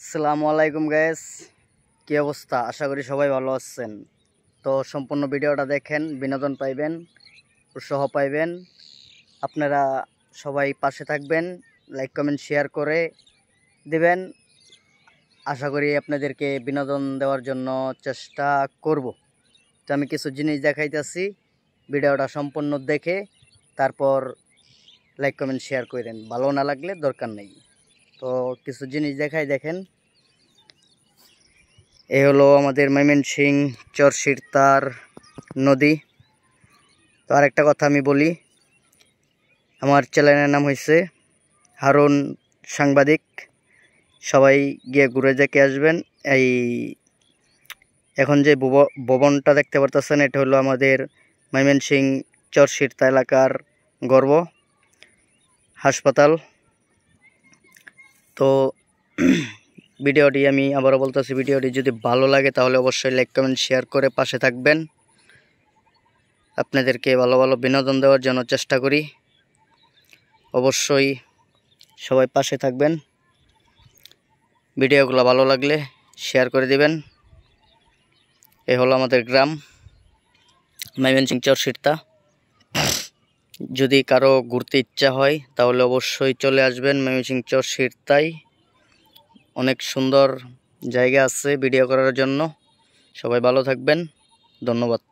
আসসালামু আলাইকুম গাইস, কি অবস্থা? আশা করি সবাই ভালো আছেন। তো সম্পূর্ণ ভিডিওটা দেখেন, বিনোদন পাইবেন, উৎসাহ পাইবেন। আপনারা সবাই পাশে থাকবেন, লাইক কমেন্ট শেয়ার করে দিবেন। আশা করি আপনাদেরকে বিনোদন দেওয়ার জন্য চেষ্টা করব। তো আমি কিছু জিনিস দেখাইতেছি, ভিডিওটা সম্পূর্ণ দেখে তারপর লাইক কমেন্ট শেয়ার করেন। ভালো না লাগলে দরকার নেই। তো কিছু জিনিস দেখাই, দেখেন। এ হলো আমাদের ময়মনসিংহ চরশিরতার নদী। তো আরেকটা কথা আমি বলি, আমার চ্যানেলের নাম হয়েছে হারুন সাংবাদিক। সবাই গিয়ে ঘুরে দেখে আসবেন। এই এখন যে ভবনটা দেখতে পারতেছেন, এটা হলো আমাদের ময়মনসিংহ চরশিরতা এলাকার গর্ব হাসপাতাল। তো ভিডিওটি আমি আবারও বলতেছি, ভিডিওটি যদি ভালো লাগে তাহলে অবশ্যই লাইক কমেন্ট শেয়ার করে পাশে থাকবেন। আপনাদেরকে ভালো ভালো বিনোদন দেওয়ার জন্য চেষ্টা করি। অবশ্যই সবাই পাশে থাকবেন। ভিডিওগুলো ভালো লাগলে শেয়ার করে দিবেন। এ হলো আমাদের গ্রাম ময়মনসিংহ চরশিরতা। যদি কারো ঘুরতে ইচ্ছা হয় তাহলে অবশ্যই চলে আসবেন ময়মনসিংহ চরশিরতায়। অনেক সুন্দর জায়গা আছে ভিডিও করার জন্য। সবাই ভালো থাকবেন, ধন্যবাদ।